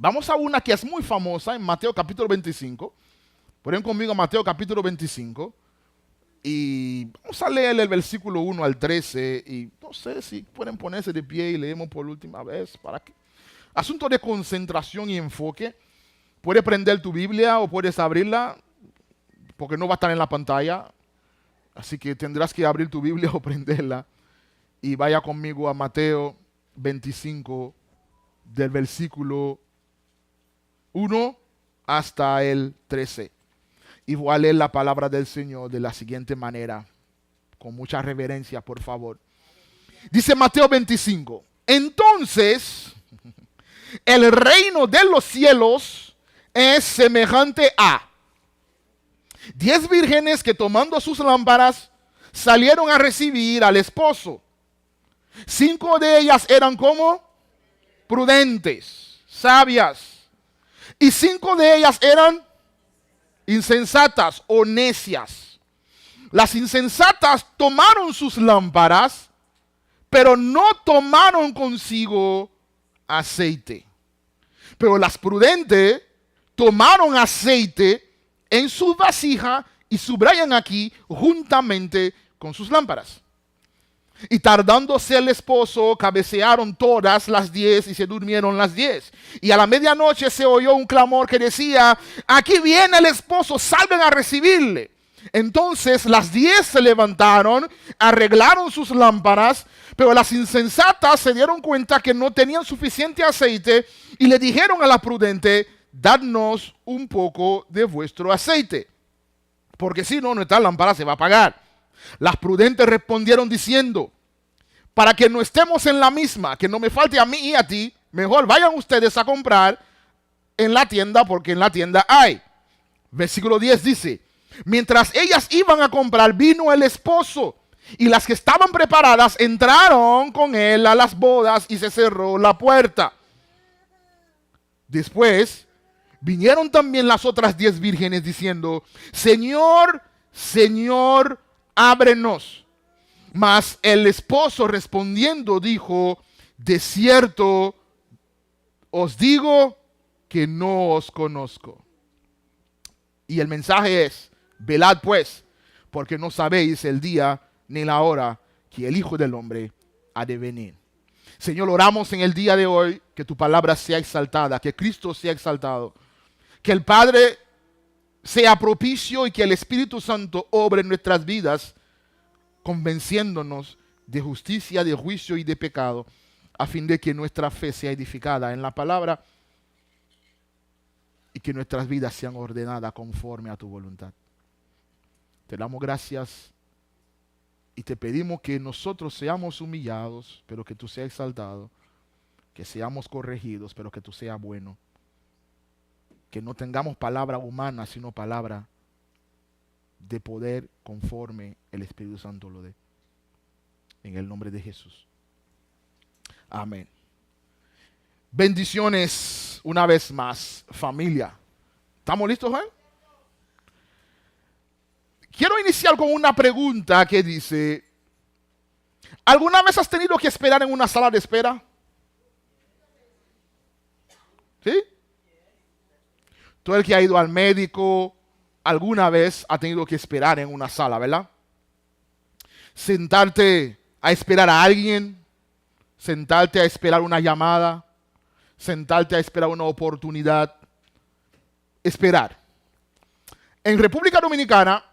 Vamos a una que es muy famosa en Mateo capítulo 25. Ponen conmigo Mateo capítulo 25. Y vamos a leer el versículo 1 al 13. Y no sé si pueden ponerse de pie y leemos por última vez. ¿Para qué? Asunto de concentración y enfoque. Puedes prender tu Biblia o puedes abrirla, porque no va a estar en la pantalla. Así que tendrás que abrir tu Biblia o prenderla. Y vaya conmigo a Mateo 25, del versículo 1 hasta el 13. Y voy a leer la palabra del Señor de la siguiente manera, con mucha reverencia, por favor. Dice Mateo 25: entonces, el reino de los cielos es semejante a 10 vírgenes que, tomando sus lámparas, salieron a recibir al esposo. 5 de ellas eran como prudentes, sabias, y 5 de ellas eran insensatas o necias. Las insensatas tomaron sus lámparas, pero no tomaron consigo aceite. Pero las prudentes tomaron aceite en su vasija, y subrayan aquí, juntamente con sus lámparas. Y tardándose el esposo, cabecearon todas las 10 y se durmieron las 10. Y a la medianoche se oyó un clamor que decía: aquí viene el esposo, salgan a recibirle. Entonces las 10 se levantaron, arreglaron sus lámparas, pero las insensatas se dieron cuenta que no tenían suficiente aceite y le dijeron a la prudente: dadnos un poco de vuestro aceite, porque si no, nuestra lámpara se va a apagar. Las prudentes respondieron diciendo: para que no estemos en la misma, que no me falte a mí y a ti, mejor vayan ustedes a comprar en la tienda, porque en la tienda hay. Versículo 10 dice: mientras ellas iban a comprar, vino el esposo, y las que estaban preparadas entraron con él a las bodas y se cerró la puerta. Después vinieron también las otras 10 vírgenes diciendo: Señor, Señor, ábrenos. Mas el esposo respondiendo dijo: de cierto os digo que no os conozco. Y el mensaje es: velad pues, porque no sabéis el día ni la hora que el Hijo del Hombre ha de venir. Señor, oramos en el día de hoy que tu palabra sea exaltada, que Cristo sea exaltado, que el Padre sea propicio y que el Espíritu Santo obre en nuestras vidas, convenciéndonos de justicia, de juicio y de pecado, a fin de que nuestra fe sea edificada en la palabra y que nuestras vidas sean ordenadas conforme a tu voluntad. Te damos gracias y te pedimos que nosotros seamos humillados, pero que tú seas exaltado, que seamos corregidos, pero que tú seas bueno, que no tengamos palabra humana, sino palabra de poder conforme el Espíritu Santo lo dé. En el nombre de Jesús. Amén. Bendiciones una vez más, familia. ¿Estamos listos, Quiero iniciar con una pregunta que dice: ¿alguna vez has tenido que esperar en una sala de espera? ¿Sí? Todo el que ha ido al médico alguna vez ha tenido que esperar en una sala, ¿verdad? Sentarte a esperar a alguien, sentarte a esperar una llamada, sentarte a esperar una oportunidad. Esperar. En República Dominicana,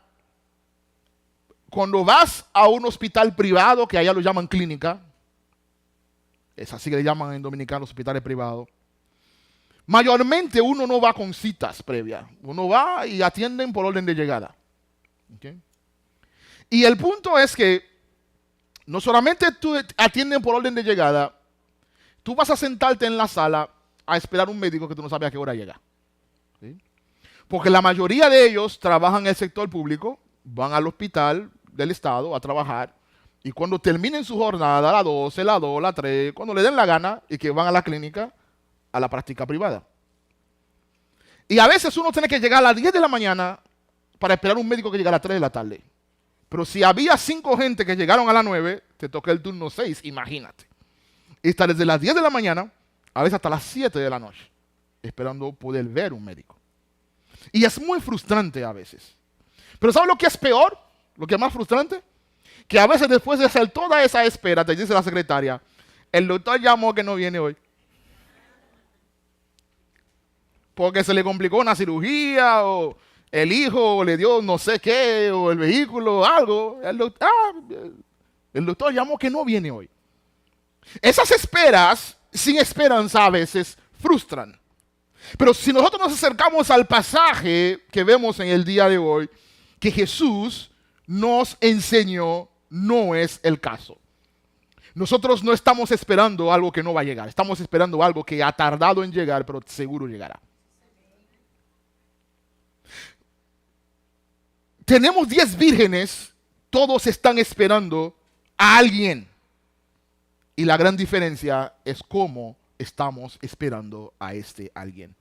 cuando vas a un hospital privado, que allá lo llaman clínica, es así que le llaman en dominicano hospitales privados, mayormente uno no va con citas previas. Uno va y atienden por orden de llegada. ¿Okay? Y el punto es que no solamente tú atienden por orden de llegada, tú vas a sentarte en la sala a esperar un médico que tú no sabes a qué hora llega. ¿Sí? Porque la mayoría de ellos trabajan en el sector público, van al hospital del Estado a trabajar, y cuando terminen su jornada, a las 12, las 2, las 3, cuando le den la gana, y que van a la clínica, a la práctica privada. Y a veces uno tiene que llegar a las 10 de la mañana para esperar un médico que llegue a las 3 de la tarde. Pero si había 5 gente que llegaron a las 9, te toca el turno 6, imagínate. Y está desde las 10 de la mañana, a veces hasta las 7 de la noche. esperando poder ver un médico. Y es muy frustrante a veces. Pero ¿sabes lo que es peor? Lo que es más frustrante, que a veces después de hacer toda esa espera, te dice la secretaria, el doctor llamó que no viene hoy. Porque se le complicó una cirugía, o el hijo le dio no sé qué, o el vehículo, algo. El doctor llamó que no viene hoy. Esas esperas, sin esperanza, a veces frustran. Pero si nosotros nos acercamos al pasaje que vemos en el día de hoy, que Jesús nos enseñó, no es el caso. Nosotros no estamos esperando algo que no va a llegar. Estamos esperando algo que ha tardado en llegar, pero seguro llegará. Tenemos 10 vírgenes, todos están esperando a alguien. Y la gran diferencia es cómo estamos esperando a este alguien.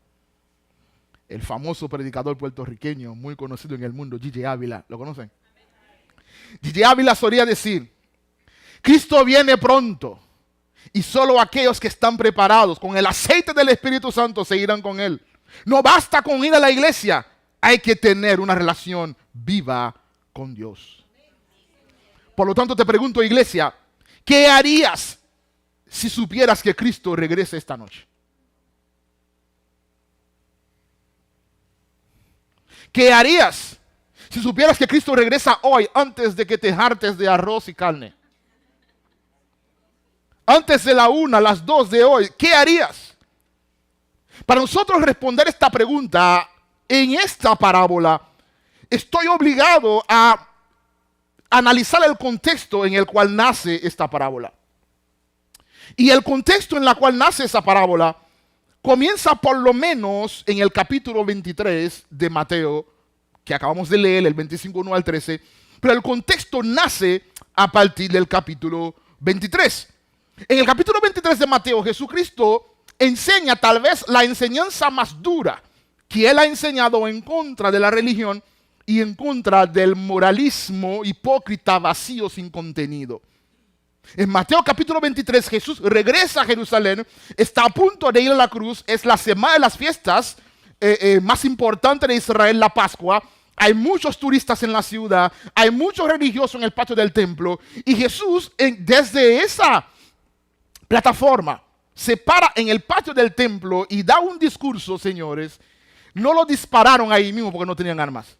El famoso predicador puertorriqueño, muy conocido en el mundo, Gigi Ávila, ¿lo conocen? Gigi Ávila solía decir, Cristo viene pronto y solo aquellos que están preparados con el aceite del Espíritu Santo se irán con Él. No basta con ir a la iglesia, hay que tener una relación viva con Dios. Por lo tanto te pregunto, iglesia, ¿qué harías si supieras que Cristo regresa esta noche? ¿Qué harías si supieras que Cristo regresa hoy antes de que te hartes de arroz y carne? Antes de la 1, las 2 de hoy, ¿qué harías? Para nosotros responder esta pregunta en esta parábola, estoy obligado a analizar el contexto en el cual nace esta parábola. Y el contexto en el cual nace esa parábola comienza por lo menos en el capítulo 23 de Mateo, que acabamos de leer, el 25, 1 al 13, pero el contexto nace a partir del capítulo 23. En el capítulo 23 de Mateo, Jesucristo enseña tal vez la enseñanza más dura que Él ha enseñado en contra de la religión y en contra del moralismo hipócrita vacío sin contenido. En Mateo capítulo 23, Jesús regresa a Jerusalén, está a punto de ir a la cruz, es la semana de las fiestas más importante de Israel, la Pascua. Hay muchos turistas en la ciudad, hay muchos religiosos en el patio del templo, y Jesús desde esa plataforma se para en el patio del templo y da un discurso, señores. No lo dispararon ahí mismo porque no tenían armas.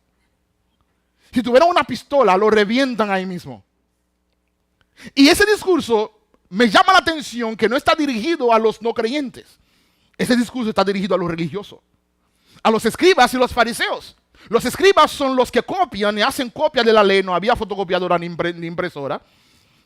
Si tuvieran una pistola, lo revientan ahí mismo. Y ese discurso me llama la atención que no está dirigido a los no creyentes. Ese discurso está dirigido a los religiosos, a los escribas y los fariseos. Los escribas son los que copian y hacen copia de la ley. No había fotocopiadora ni impresora.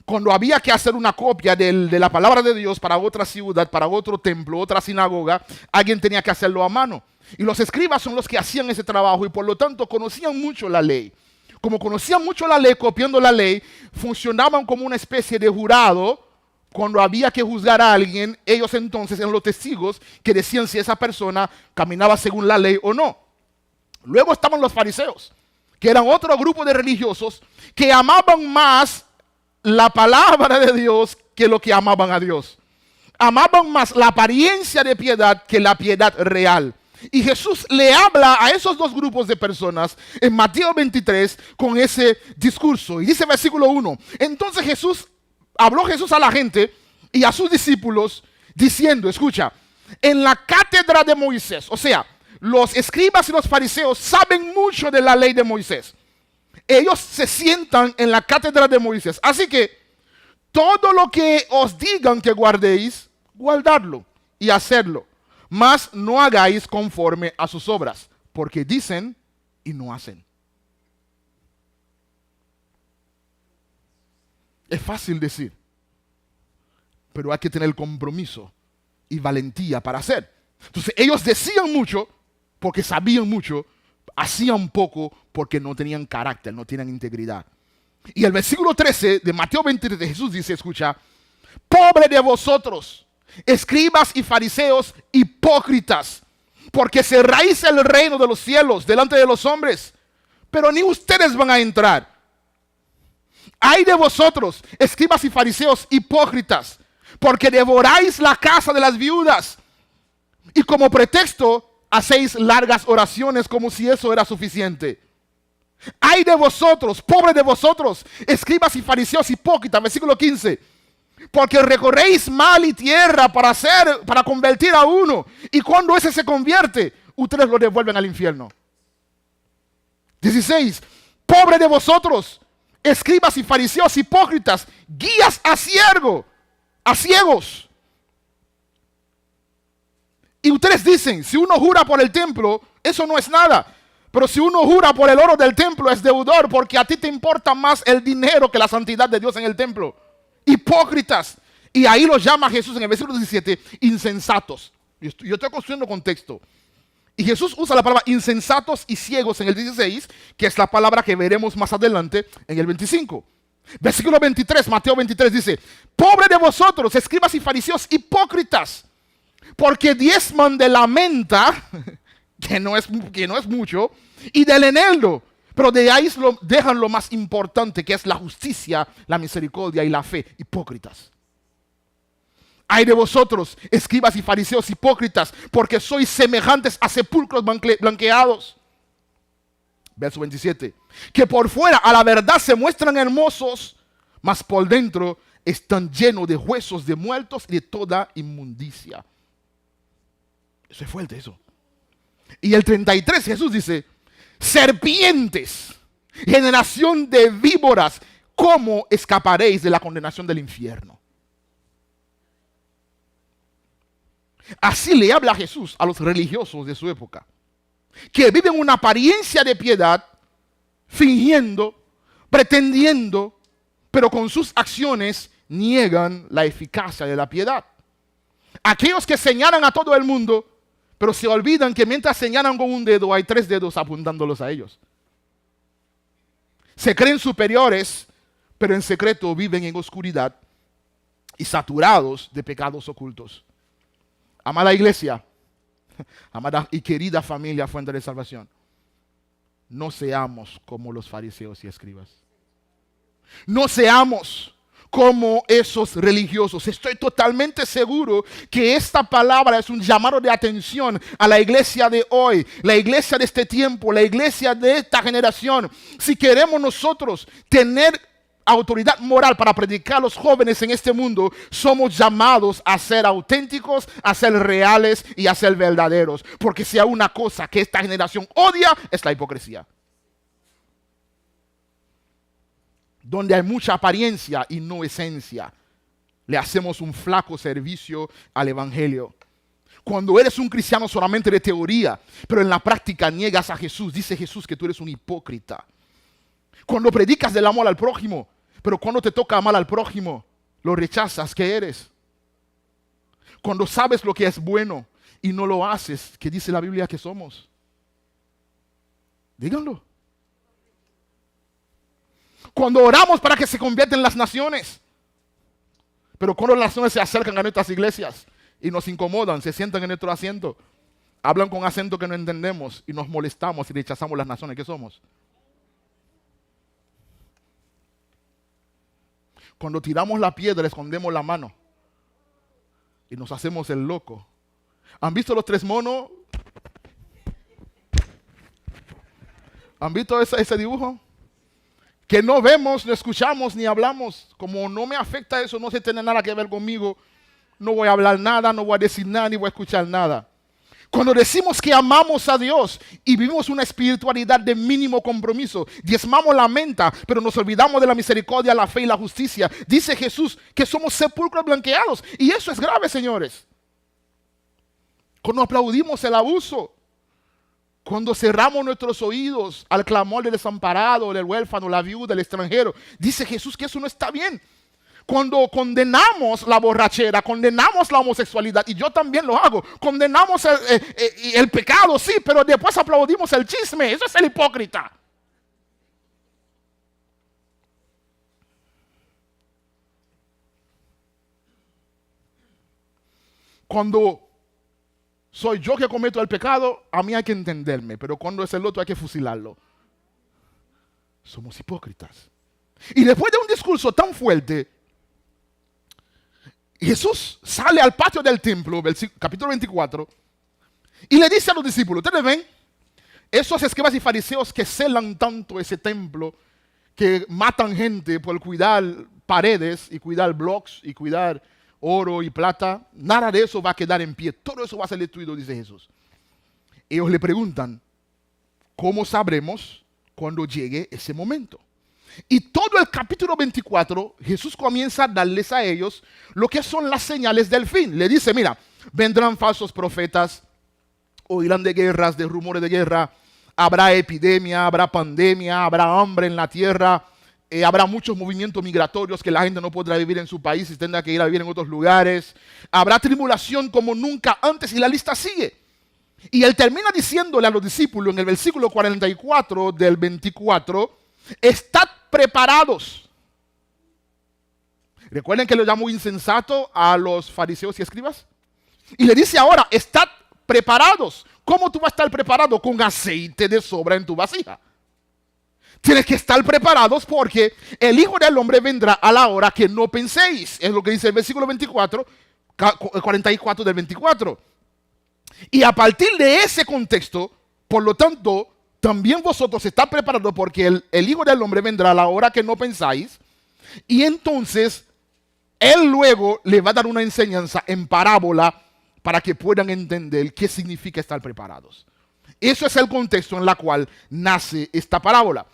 Cuando había que hacer una copia de la palabra de Dios para otra ciudad, para otro templo, otra sinagoga, alguien tenía que hacerlo a mano. Y los escribas son los que hacían ese trabajo y por lo tanto conocían mucho la ley. Como conocían mucho la ley, copiando la ley, funcionaban como una especie de jurado. Cuando había que juzgar a alguien, ellos entonces eran los testigos que decían si esa persona caminaba según la ley o no. Luego estaban los fariseos, que eran otro grupo de religiosos que amaban más la palabra de Dios que lo que amaban a Dios. Amaban más la apariencia de piedad que la piedad real. Y Jesús le habla a esos dos grupos de personas en Mateo 23 con ese discurso. Y dice versículo 1, entonces habló Jesús a la gente y a sus discípulos diciendo, escucha, en la cátedra de Moisés, o sea, los escribas y los fariseos saben mucho de la ley de Moisés. Ellos se sientan en la cátedra de Moisés. Así que todo lo que os digan que guardéis, guardadlo y hacerlo. Mas no hagáis conforme a sus obras, porque dicen y no hacen. Es fácil decir, pero hay que tener compromiso y valentía para hacer. Entonces ellos decían mucho porque sabían mucho, hacían poco porque no tenían carácter, no tenían integridad. Y el versículo 13 de Mateo 23 de Jesús dice, escucha, pobre de vosotros, escribas y fariseos hipócritas, porque cerráis el reino de los cielos delante de los hombres, pero ni ustedes van a entrar. Ay de vosotros, escribas y fariseos hipócritas, porque devoráis la casa de las viudas y como pretexto hacéis largas oraciones como si eso era suficiente. Ay de vosotros, pobres de vosotros, escribas y fariseos hipócritas, versículo 15. Porque recorréis mal y tierra para convertir a uno. Y cuando ese se convierte, ustedes lo devuelven al infierno. 16. Pobre de vosotros, escribas y fariseos hipócritas, guías a ciegos. Y ustedes dicen, si uno jura por el templo, eso no es nada. Pero si uno jura por el oro del templo, es deudor, porque a ti te importa más el dinero que la santidad de Dios en el templo. Hipócritas. Y ahí los llama Jesús en el versículo 17, insensatos. Yo estoy construyendo contexto. Y Jesús usa la palabra insensatos y ciegos en el 16, que es la palabra que veremos más adelante en el 25. Versículo 23, Mateo 23 dice, pobre de vosotros, escribas y fariseos hipócritas, porque diezman de la menta, que no es mucho, y del eneldo, pero de ahí dejan lo más importante, que es la justicia, la misericordia y la fe. Hipócritas. Ay de vosotros, escribas y fariseos hipócritas, porque sois semejantes a sepulcros blanqueados. Verso 27. Que por fuera a la verdad se muestran hermosos, mas por dentro están llenos de huesos de muertos y de toda inmundicia. Eso es fuerte, eso. Y el 33 Jesús dice, serpientes, generación de víboras, ¿cómo escaparéis de la condenación del infierno? Así le habla Jesús a los religiosos de su época, que viven una apariencia de piedad, fingiendo, pretendiendo, pero con sus acciones niegan la eficacia de la piedad. Aquellos que señalan a todo el mundo, pero se olvidan que mientras señalan con un dedo, hay 3 dedos apuntándolos a ellos. Se creen superiores, pero en secreto viven en oscuridad y saturados de pecados ocultos. Amada iglesia, amada y querida familia Fuente de Salvación, no seamos como los fariseos y escribas. No seamos como esos religiosos. Estoy totalmente seguro que esta palabra es un llamado de atención a la iglesia de hoy, la iglesia de este tiempo, la iglesia de esta generación. Si queremos nosotros tener autoridad moral para predicar a los jóvenes en este mundo, somos llamados a ser auténticos, a ser reales y a ser verdaderos. Porque si hay una cosa que esta generación odia, es la hipocresía. Donde hay mucha apariencia y no esencia, le hacemos un flaco servicio al evangelio. Cuando eres un cristiano solamente de teoría, pero en la práctica niegas a Jesús, dice Jesús que tú eres un hipócrita. Cuando predicas del amor al prójimo, pero cuando te toca amar al prójimo, lo rechazas, ¿qué eres? Cuando sabes lo que es bueno y no lo haces, ¿qué dice la Biblia que somos? Díganlo. Cuando oramos para que se conviertan las naciones, pero cuando las naciones se acercan a nuestras iglesias y nos incomodan, se sientan en nuestro asiento, hablan con acento que no entendemos y nos molestamos y rechazamos las naciones, ¿qué somos? Cuando tiramos la piedra, escondemos la mano y nos hacemos el loco. ¿Han visto los 3 monos? ¿Han visto ese dibujo? Que no vemos, no escuchamos ni hablamos. Como no me afecta eso, no se tiene nada que ver conmigo, no voy a hablar nada, no voy a decir nada, ni voy a escuchar nada. Cuando decimos que amamos a Dios y vivimos una espiritualidad de mínimo compromiso, diezmamos la menta, pero nos olvidamos de la misericordia, la fe y la justicia, dice Jesús que somos sepulcros blanqueados. Y eso es grave, señores. Cuando aplaudimos el abuso, cuando cerramos nuestros oídos al clamor del desamparado, del huérfano, la viuda, del extranjero, dice Jesús que eso no está bien. Cuando condenamos la borrachera, condenamos la homosexualidad, y yo también lo hago, condenamos el pecado, sí, pero después aplaudimos el chisme. Eso es el hipócrita. Cuando soy yo que cometo el pecado, a mí hay que entenderme, pero cuando es el otro hay que fusilarlo. Somos hipócritas. Y después de un discurso tan fuerte, Jesús sale al patio del templo, capítulo 24, Y le dice a los discípulos, ustedes ven, esos escribas y fariseos que celan tanto ese templo, que matan gente por cuidar paredes y cuidar blocks y cuidar oro y plata, nada de eso va a quedar en pie. Todo eso va a ser destruido, dice Jesús. Ellos le preguntan, ¿cómo sabremos cuando llegue ese momento? Y todo el capítulo 24, Jesús comienza a darles a ellos lo que son las señales del fin. Le dice, mira, vendrán falsos profetas, oirán de guerras, de rumores de guerra, habrá epidemia, habrá pandemia, habrá hambre en la tierra, habrá muchos movimientos migratorios que la gente no podrá vivir en su país y tendrá que ir a vivir en otros lugares. Habrá tribulación como nunca antes y la lista sigue. Y él termina diciéndole a los discípulos en el versículo 44 del 24, estad preparados. Recuerden que lo llamó insensato a los fariseos y escribas. Y le dice ahora, estad preparados. ¿Cómo tú vas a estar preparado? Con aceite de sobra en tu vasija. Tienes que estar preparados porque el Hijo del Hombre vendrá a la hora que no penséis. Es lo que dice el versículo 44 del 24. Y a partir de ese contexto, por lo tanto, también vosotros estáis preparados porque el Hijo del Hombre vendrá a la hora que no pensáis. Y entonces, Él luego le va a dar una enseñanza en parábola para que puedan entender qué significa estar preparados. Eso es el contexto en el cual nace esta parábola.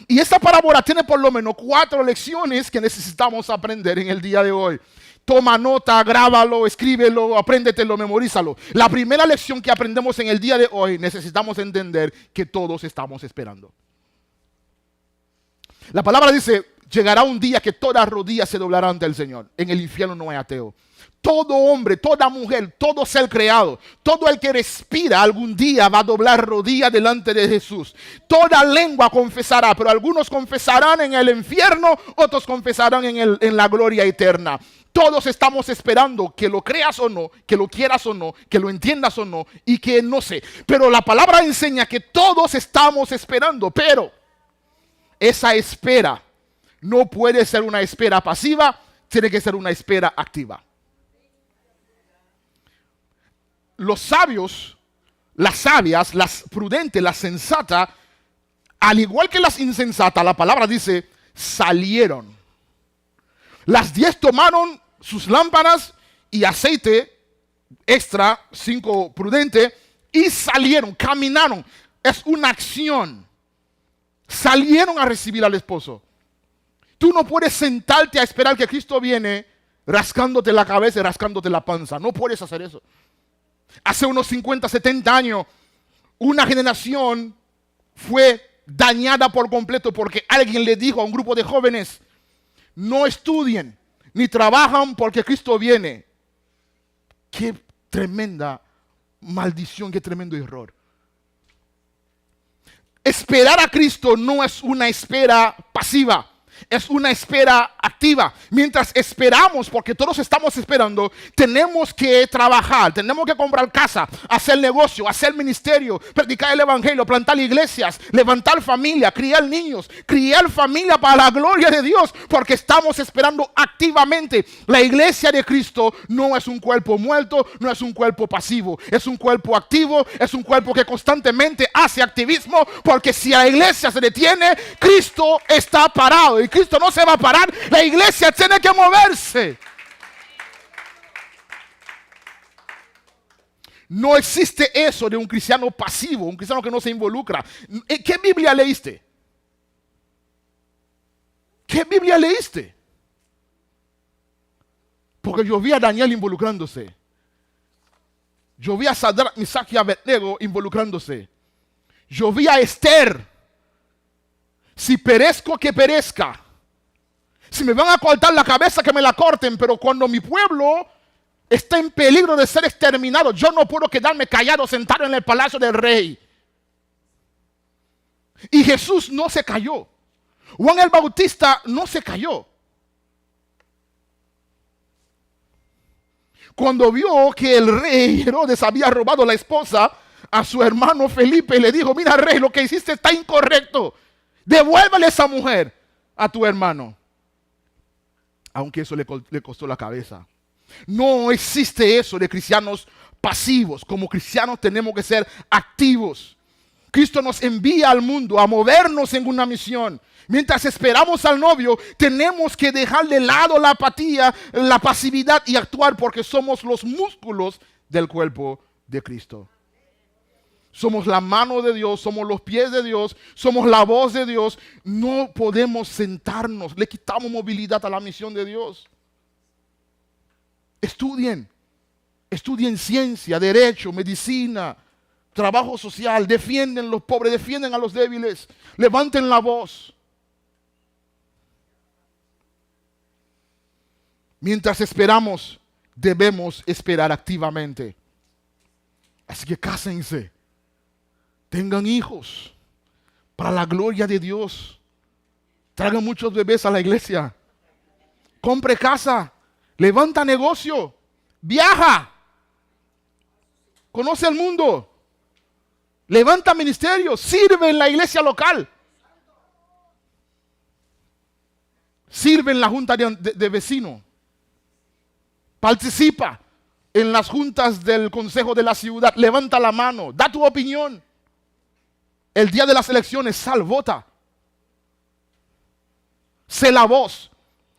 Y esta parábola tiene por lo menos 4 lecciones que necesitamos aprender en el día de hoy. Toma nota, grábalo, escríbelo, apréndetelo, memorízalo. La primera lección que aprendemos en el día de hoy, necesitamos entender que todos estamos esperando. La palabra dice, llegará un día que toda rodilla se doblará ante el Señor. En el infierno no hay ateo. Todo hombre, toda mujer, todo ser creado, todo el que respira algún día va a doblar rodilla delante de Jesús. Toda lengua confesará, pero algunos confesarán en el infierno, otros confesarán en la gloria eterna. Todos estamos esperando, que lo creas o no, que lo quieras o no, que lo entiendas o no, y que no sé. Pero la palabra enseña que todos estamos esperando, pero esa espera no puede ser una espera pasiva, tiene que ser una espera activa. Los sabios, las sabias, las prudentes, las sensatas, al igual que las insensatas, la palabra dice, salieron. Las 10 tomaron sus lámparas y aceite extra, 5 prudentes, y salieron, caminaron. Es una acción. Salieron a recibir al esposo. Tú no puedes sentarte a esperar que Cristo viene rascándote la cabeza y rascándote la panza. No puedes hacer eso. Hace unos 50, 70 años, una generación fue dañada por completo porque alguien le dijo a un grupo de jóvenes, no estudien ni trabajan porque Cristo viene. Qué tremenda maldición, qué tremendo error. Esperar a Cristo no es una espera pasiva. Es una espera activa. Mientras esperamos, porque todos estamos esperando, tenemos que trabajar, tenemos que comprar casa, hacer negocio, hacer ministerio, predicar el evangelio, plantar iglesias, levantar familia, criar niños, criar familia para la gloria de Dios, porque estamos esperando activamente. La iglesia de Cristo no es un cuerpo muerto, no es un cuerpo pasivo, es un cuerpo activo, es un cuerpo que constantemente hace activismo, porque si la iglesia se detiene, Cristo está parado. Y Cristo no se va a parar, la iglesia tiene que moverse. No existe eso de un cristiano pasivo, un cristiano que no se involucra. ¿Qué Biblia leíste? ¿Qué Biblia leíste? Porque yo vi a Daniel involucrándose. Yo vi a Sadrach, Mesach y Abednego involucrándose. Yo vi a Esther. Si perezco, que perezca. Si me van a cortar la cabeza, que me la corten. Pero cuando mi pueblo está en peligro de ser exterminado, yo no puedo quedarme callado, sentado en el palacio del rey. Y Jesús no se cayó. Juan el Bautista no se cayó. Cuando vio que el rey Herodes había robado la esposa a su hermano Felipe, le dijo, mira rey, lo que hiciste está incorrecto. Devuélvele esa mujer a tu hermano. Aunque eso le costó la cabeza. No existe eso de cristianos pasivos. Como cristianos tenemos que ser activos. Cristo nos envía al mundo a movernos en una misión. Mientras esperamos al novio, tenemos que dejar de lado la apatía, la pasividad y actuar, porque somos los músculos del cuerpo de Cristo. Somos la mano de Dios, somos los pies de Dios, somos la voz de Dios. No podemos sentarnos, le quitamos movilidad a la misión de Dios. Estudien ciencia, derecho, medicina, trabajo social, defienden a los pobres, defienden a los débiles, levanten la voz. Mientras esperamos, debemos esperar activamente. Así que cásense, tengan hijos, para la gloria de Dios. Traigan muchos bebés a la iglesia. Compre casa, levanta negocio, viaja, conoce el mundo, levanta ministerio, sirve en la iglesia local, sirve en la junta de vecinos, participa en las juntas del consejo de la ciudad, levanta la mano, da tu opinión. El día de las elecciones, sal, vota. Sé la voz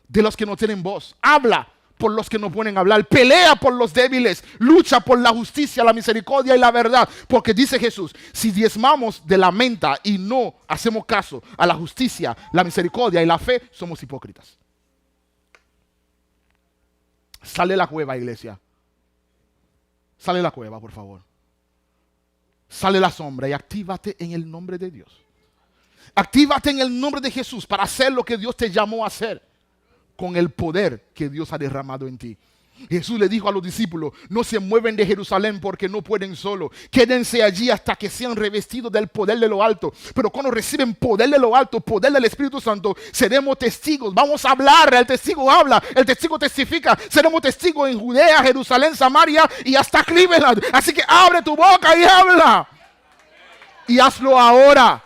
de los que no tienen voz. Habla por los que no pueden hablar. Pelea por los débiles. Lucha por la justicia, la misericordia y la verdad. Porque dice Jesús, si diezmamos de la menta y no hacemos caso a la justicia, la misericordia y la fe, somos hipócritas. Sale de la cueva, iglesia. Sale de la cueva, por favor. Sale de la sombra y actívate en el nombre de Dios. Actívate en el nombre de Jesús para hacer lo que Dios te llamó a hacer con el poder que Dios ha derramado en ti. Jesús le dijo a los discípulos, no se mueven de Jerusalén porque no pueden solo. Quédense allí hasta que sean revestidos del poder de lo alto. Pero cuando reciben poder de lo alto, poder del Espíritu Santo, seremos testigos. Vamos a hablar, el testigo habla, el testigo testifica. Seremos testigos en Judea, Jerusalén, Samaria y hasta Cleveland. Así que abre tu boca y habla. Y hazlo ahora.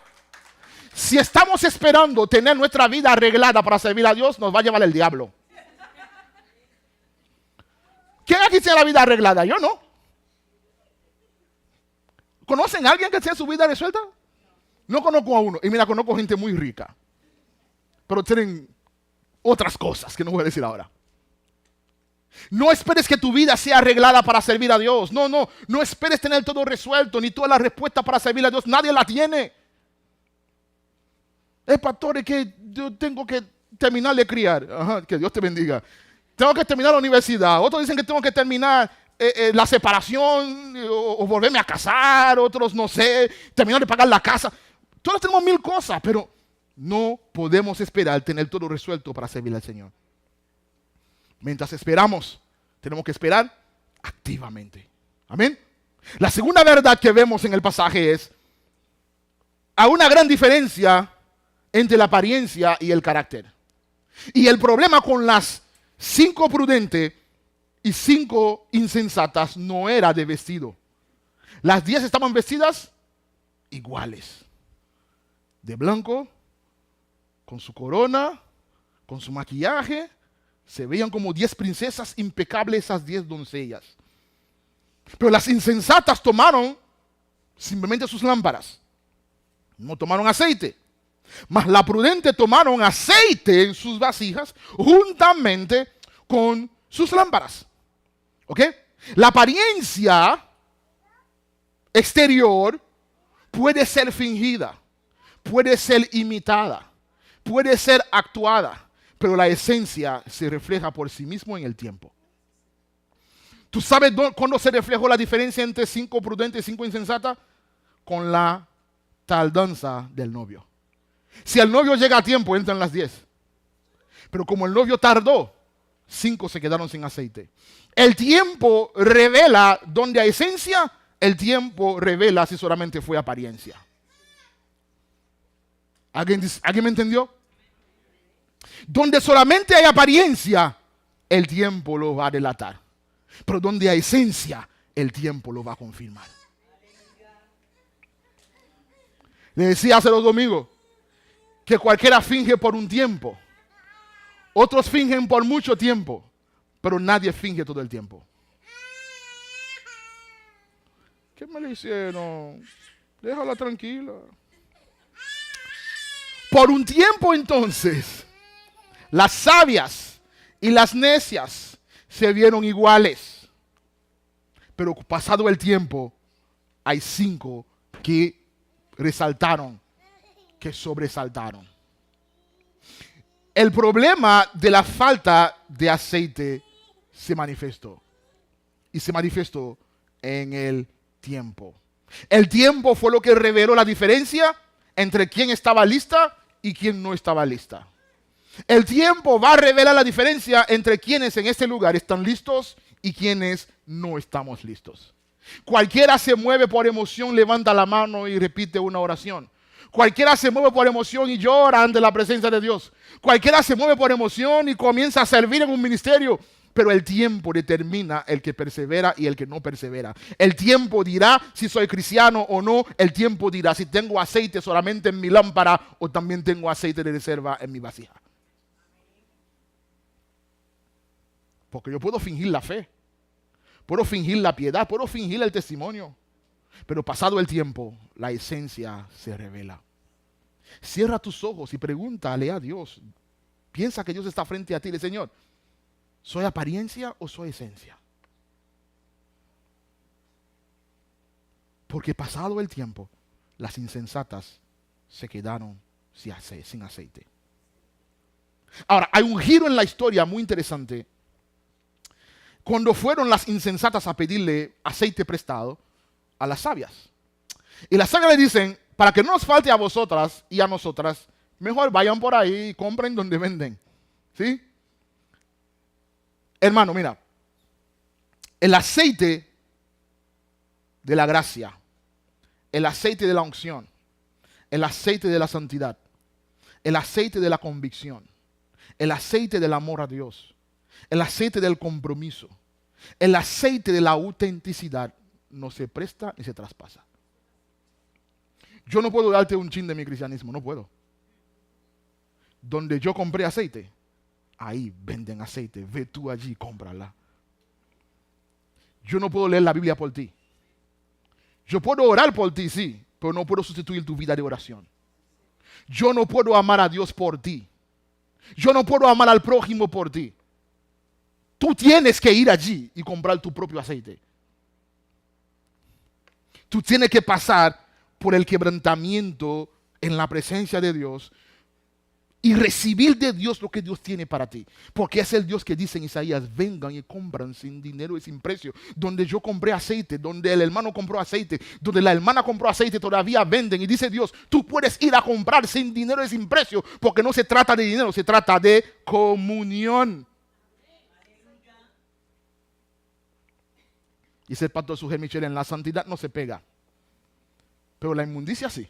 Si estamos esperando tener nuestra vida arreglada para servir a Dios, nos va a llevar el diablo. ¿Quién aquí tiene la vida arreglada? Yo no. ¿Conocen a alguien que tiene su vida resuelta? No conozco a uno. Y mira, conozco gente muy rica. Pero tienen otras cosas que no voy a decir ahora. No esperes que tu vida sea arreglada para servir a Dios. No esperes tener todo resuelto, ni toda la respuesta para servir a Dios. Nadie la tiene. Pastor, es que yo tengo que terminar de criar. Ajá, que Dios te bendiga. Tengo que terminar la universidad. Otros dicen que tengo que terminar la separación o volverme a casar. Otros, no sé, terminar de pagar la casa. Todos tenemos mil cosas, pero no podemos esperar tener todo resuelto para servir al Señor. Mientras esperamos, tenemos que esperar activamente. Amén. La segunda verdad que vemos en el pasaje es, hay una gran diferencia entre la apariencia y el carácter. Y el problema con las 5 prudentes y 5 insensatas no era de vestido. Las 10 estaban vestidas iguales. De blanco, con su corona, con su maquillaje. Se veían como 10 princesas impecables esas 10 doncellas. Pero las insensatas tomaron simplemente sus lámparas. No tomaron aceite. Mas la prudente tomaron aceite en sus vasijas juntamente con sus lámparas. ¿Ok? La apariencia exterior puede ser fingida, puede ser imitada, puede ser actuada, pero la esencia se refleja por sí mismo en el tiempo. ¿Tú sabes cuándo se reflejó la diferencia entre 5 prudentes y 5 insensatas? Con la tardanza del novio. Si el novio llega a tiempo, entran las 10. Pero como el novio tardó, 5 se quedaron sin aceite. El tiempo revela donde hay esencia, el tiempo revela si solamente fue apariencia. ¿Alguien me entendió? Donde solamente hay apariencia, el tiempo lo va a delatar. Pero donde hay esencia, el tiempo lo va a confirmar. Le decía hace 2 domingos que cualquiera finge por un tiempo. Otros fingen por mucho tiempo, pero nadie finge todo el tiempo. ¿Qué me le hicieron? Déjala tranquila. Por un tiempo entonces, las sabias y las necias se vieron iguales. Pero pasado el tiempo, hay 5 que resaltaron, que sobresaltaron. El problema de la falta de aceite se manifestó. Y se manifestó en el tiempo. El tiempo fue lo que reveló la diferencia entre quién estaba lista y quién no estaba lista. El tiempo va a revelar la diferencia entre quienes en este lugar están listos y quienes no estamos listos. Cualquiera se mueve por emoción, levanta la mano y repite una oración. Cualquiera se mueve por emoción y llora ante la presencia de Dios. Cualquiera se mueve por emoción y comienza a servir en un ministerio. Pero el tiempo determina el que persevera y el que no persevera. El tiempo dirá si soy cristiano o no. El tiempo dirá si tengo aceite solamente en mi lámpara o también tengo aceite de reserva en mi vasija. Porque yo puedo fingir la fe, puedo fingir la piedad, puedo fingir el testimonio. Pero pasado el tiempo, la esencia se revela. Cierra tus ojos y pregúntale a Dios. Piensa que Dios está frente a ti. Dile, Señor, ¿soy apariencia o soy esencia? Porque pasado el tiempo, las insensatas se quedaron sin aceite. Ahora, hay un giro en la historia muy interesante. Cuando fueron las insensatas a pedirle aceite prestado a las sabias. Y las sabias le dicen, para que no nos falte a vosotras y a nosotras, mejor vayan por ahí y compren donde venden. ¿Sí? Hermano, mira, el aceite de la gracia, el aceite de la unción, el aceite de la santidad, el aceite de la convicción, el aceite del amor a Dios, el aceite del compromiso, el aceite de la autenticidad no se presta ni se traspasa. Yo no puedo darte un chin de mi cristianismo, no puedo. Donde yo compré aceite, ahí venden aceite. Ve tú allí, cómprala. Yo no puedo leer la Biblia por ti. Yo puedo orar por ti, sí, pero no puedo sustituir tu vida de oración. Yo no puedo amar a Dios por ti. Yo no puedo amar al prójimo por ti. Tú tienes que ir allí y comprar tu propio aceite. Tú tienes que pasar por el quebrantamiento en la presencia de Dios y recibir de Dios lo que Dios tiene para ti. Porque es el Dios que dice en Isaías, vengan y compran sin dinero y sin precio. Donde yo compré aceite, donde el hermano compró aceite, donde la hermana compró aceite, todavía venden. Y dice Dios, tú puedes ir a comprar sin dinero y sin precio, porque no se trata de dinero, se trata de comunión. Dice el pastor Sujé Michel, en la santidad no se pega, pero la inmundicia sí.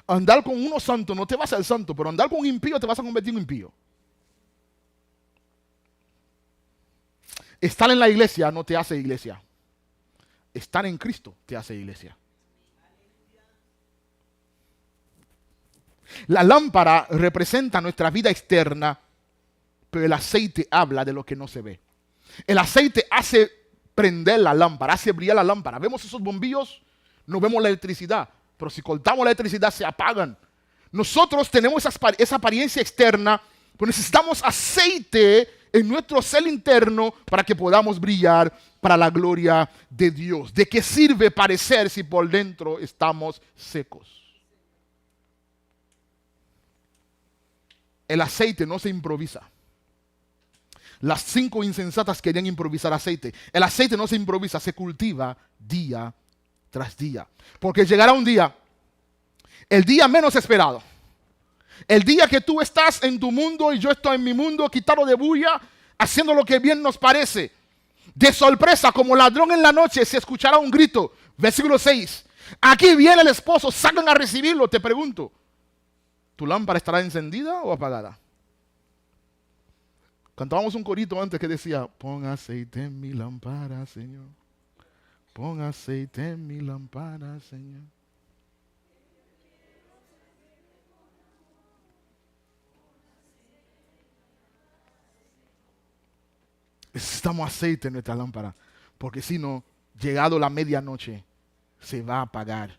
Andar con uno santo no te va a hacer santo, pero andar con un impío te vas a convertir en impío. Estar en la iglesia no te hace iglesia. Estar en Cristo te hace iglesia. La lámpara representa nuestra vida externa, pero el aceite habla de lo que no se ve. El aceite hace prender la lámpara, hace brillar la lámpara. Vemos esos bombillos, no vemos la electricidad, pero si cortamos la electricidad se apagan. Nosotros tenemos esa apariencia externa, pero necesitamos aceite en nuestro ser interno para que podamos brillar para la gloria de Dios. ¿De qué sirve parecer si por dentro estamos secos? El aceite no se improvisa. Las 5 insensatas querían improvisar aceite. El aceite no se improvisa, se cultiva día tras día. Porque llegará un día, el día menos esperado. El día que tú estás en tu mundo y yo estoy en mi mundo, quitado de bulla, haciendo lo que bien nos parece. De sorpresa, como ladrón en la noche, se escuchará un grito. Versículo 6. Aquí viene el esposo, salgan a recibirlo. Te pregunto, ¿tu lámpara estará encendida o apagada? Cantábamos un corito antes que decía, pon aceite en mi lámpara, Señor. Pon aceite en mi lámpara, Señor. Necesitamos aceite en nuestra lámpara, porque si no, llegado la medianoche, se va a apagar.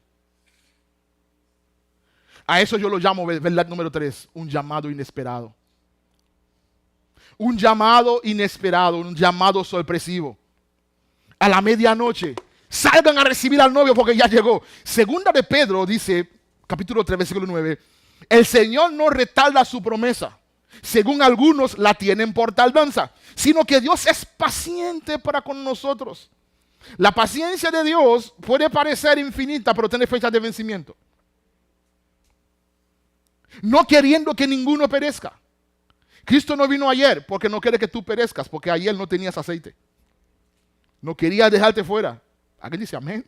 A eso yo lo llamo, verdad número 3, un llamado inesperado. Un llamado inesperado, un llamado sorpresivo. A la medianoche, salgan a recibir al novio porque ya llegó. Segunda de Pedro dice, capítulo 3, versículo 9, el Señor no retarda su promesa, según algunos la tienen por tardanza, sino que Dios es paciente para con nosotros. La paciencia de Dios puede parecer infinita, pero tiene fecha de vencimiento. No queriendo que ninguno perezca. Cristo no vino ayer porque no quiere que tú perezcas, porque ayer no tenías aceite. No quería dejarte fuera. ¿Alguien dice amén?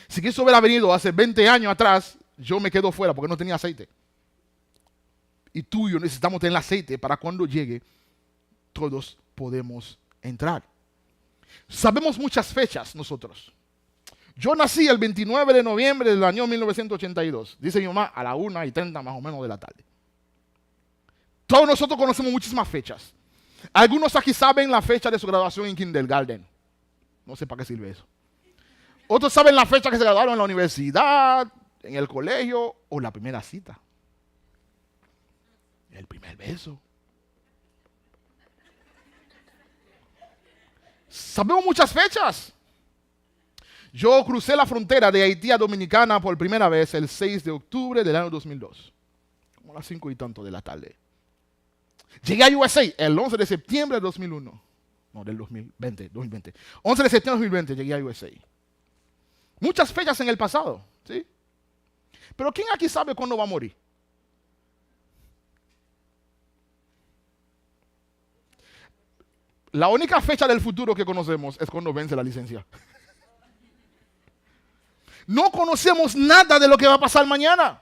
Si Cristo hubiera venido hace 20 años atrás, yo me quedo fuera porque no tenía aceite. Y tú y yo necesitamos tener aceite para cuando llegue, todos podemos entrar. Sabemos muchas fechas nosotros. Yo nací el 29 de noviembre del año 1982. Dice mi mamá a la 1:30 más o menos de la tarde. Todos nosotros conocemos muchísimas fechas. Algunos aquí saben la fecha de su graduación en kindergarten. No sé para qué sirve eso. Otros saben la fecha que se graduaron en la universidad, en el colegio o la primera cita. El primer beso. Sabemos muchas fechas. Yo crucé la frontera de Haití a Dominicana por primera vez el 6 de octubre del año 2002. Como a las 5 y tanto de la tarde. Llegué a USA el 11 de septiembre del 2001. No, del 2020. 11 de septiembre de 2020 llegué a USA. Muchas fechas en el pasado, ¿sí? Pero ¿quién aquí sabe cuándo va a morir? La única fecha del futuro que conocemos es cuando vence la licencia. No conocemos nada de lo que va a pasar mañana.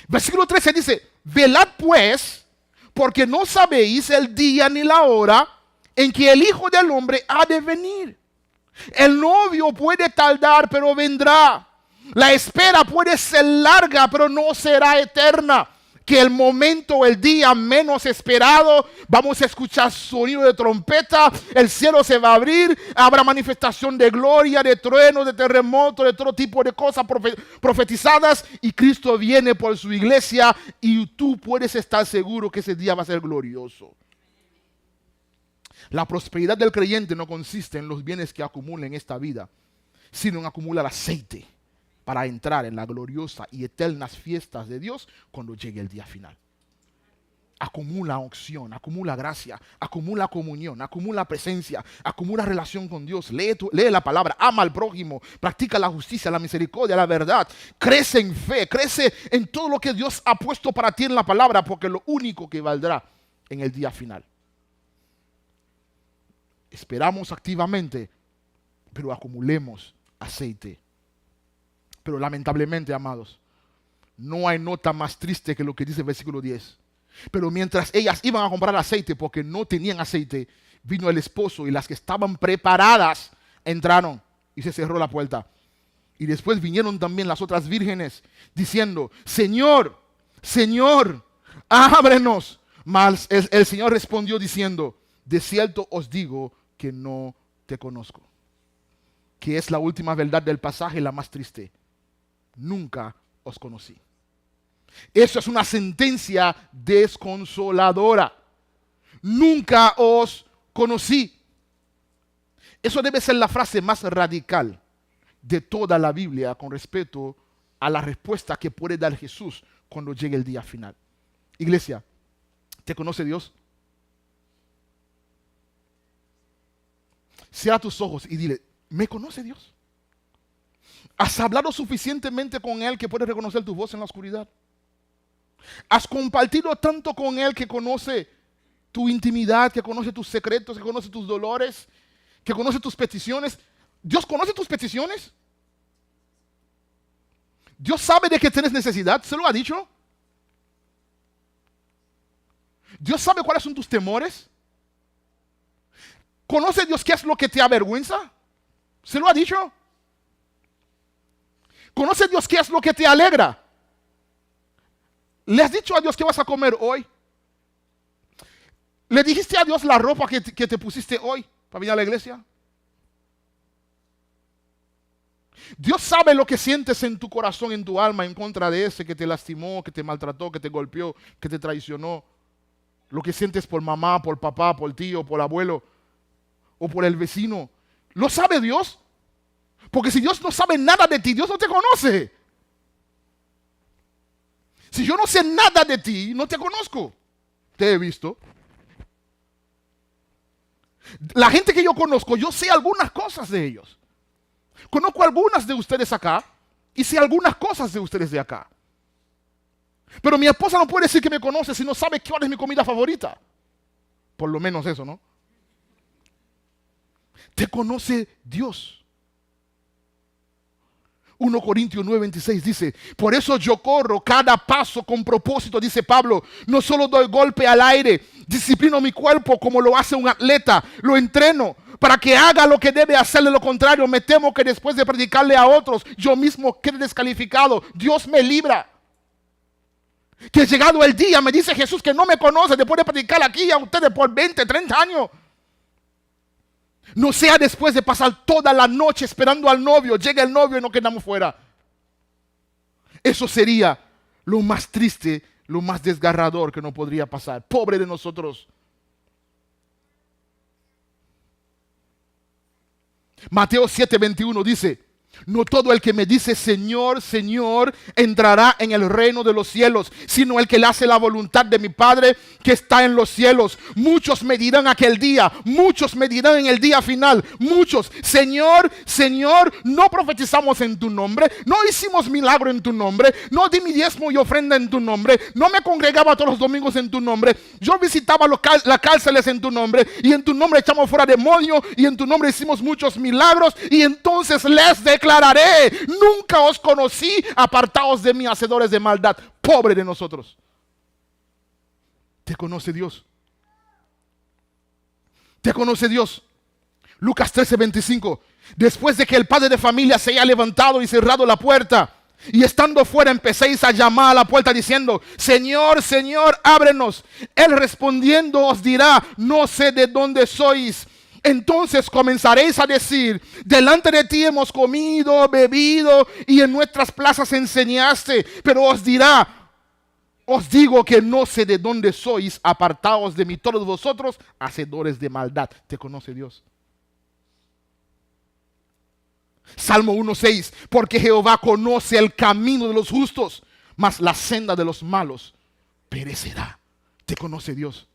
Versículo 13 dice, velad pues, porque no sabéis el día ni la hora en que el Hijo del Hombre ha de venir. El novio puede tardar, pero vendrá. La espera puede ser larga, pero no será eterna. Que el momento, el día menos esperado, vamos a escuchar sonido de trompeta, el cielo se va a abrir, habrá manifestación de gloria, de trueno, de terremoto, de todo tipo de cosas profetizadas, y Cristo viene por su iglesia y tú puedes estar seguro que ese día va a ser glorioso. La prosperidad del creyente no consiste en los bienes que acumula en esta vida, sino en acumular aceite para entrar en la gloriosa y eternas fiestas de Dios cuando llegue el día final. Acumula unción, acumula gracia, acumula comunión, acumula presencia, acumula relación con Dios. Lee la palabra, ama al prójimo, practica la justicia, la misericordia, la verdad. Crece en fe, crece en todo lo que Dios ha puesto para ti en la palabra, porque es lo único que valdrá en el día final. Esperamos activamente, pero acumulemos aceite. Pero lamentablemente, amados, no hay nota más triste que lo que dice el versículo 10. Pero mientras ellas iban a comprar aceite porque no tenían aceite, vino el esposo y las que estaban preparadas entraron y se cerró la puerta. Y después vinieron también las otras vírgenes diciendo, Señor, Señor, ábrenos. Mas el Señor respondió diciendo, de cierto os digo que no te conozco. Que es la última verdad del pasaje, la más triste. Nunca os conocí. Eso es una sentencia desconsoladora. Nunca os conocí. Eso debe ser la frase más radical de toda la Biblia con respecto a la respuesta que puede dar Jesús cuando llegue el día final. Iglesia, ¿te conoce Dios? Cierra tus ojos y dile, ¿me conoce Dios? ¿Has hablado suficientemente con Él que puedes reconocer tu voz en la oscuridad? ¿Has compartido tanto con Él que conoce tu intimidad, que conoce tus secretos, que conoce tus dolores, que conoce tus peticiones? ¿Dios conoce tus peticiones? ¿Dios sabe de que tienes necesidad? ¿Se lo ha dicho? ¿Dios sabe cuáles son tus temores? ¿Conoce Dios qué es lo que te avergüenza? ¿Se lo ha dicho? ¿Conoce Dios qué es lo que te alegra? ¿Le has dicho a Dios qué vas a comer hoy? ¿Le dijiste a Dios la ropa que te pusiste hoy para venir a la iglesia? Dios sabe lo que sientes en tu corazón, en tu alma, en contra de ese que te lastimó, que te maltrató, que te golpeó, que te traicionó. Lo que sientes por mamá, por papá, por tío, por abuelo o por el vecino. ¿Lo sabe Dios? Porque si Dios no sabe nada de ti, Dios no te conoce. Si yo no sé nada de ti, no te conozco. Te he visto. La gente que yo conozco, yo sé algunas cosas de ellos. Conozco algunas de ustedes acá y sé algunas cosas de ustedes de acá. Pero mi esposa no puede decir que me conoce si no sabe cuál es mi comida favorita. Por lo menos eso, ¿no? Te conoce Dios. 1 Corintios 9:26 dice, por eso yo corro cada paso con propósito, dice Pablo. No solo doy golpe al aire, disciplino mi cuerpo como lo hace un atleta, lo entreno para que haga lo que debe hacer. De lo contrario, me temo que después de predicarle a otros, yo mismo quede descalificado. Dios me libra. Que llegado el día, me dice Jesús que no me conoce después de predicar aquí a ustedes por 20, 30 años. No sea después de pasar toda la noche esperando al novio, llega el novio y nos quedamos fuera. Eso sería lo más triste, lo más desgarrador que nos podría pasar. Pobre de nosotros. Mateo 7:21 dice, no todo el que me dice Señor, Señor, entrará en el reino de los cielos, sino el que le hace la voluntad de mi Padre que está en los cielos. Muchos me dirán aquel día, muchos me dirán en el día final, muchos, Señor, Señor, no profetizamos en tu nombre, no hicimos milagro en tu nombre, no di mi diezmo y ofrenda en tu nombre, no me congregaba todos los domingos en tu nombre, yo visitaba las cárceles en tu nombre, y en tu nombre echamos fuera demonios, y en tu nombre hicimos muchos milagros, y entonces les declararé, nunca os conocí, apartaos de mí, hacedores de maldad. Pobre de nosotros. ¿Te conoce Dios? ¿Te conoce Dios? Lucas 13:25. Después de que el padre de familia se haya levantado y cerrado la puerta, y estando fuera empecéis a llamar a la puerta diciendo, Señor, Señor, ábrenos. Él respondiendo os dirá, no sé de dónde sois. Entonces comenzaréis a decir, delante de ti hemos comido, bebido y en nuestras plazas enseñaste. Pero os dirá, os digo que no sé de dónde sois, apartaos de mí todos vosotros, hacedores de maldad. ¿Te conoce Dios? Salmo 1:6, porque Jehová conoce el camino de los justos, mas la senda de los malos perecerá. ¿Te conoce Dios?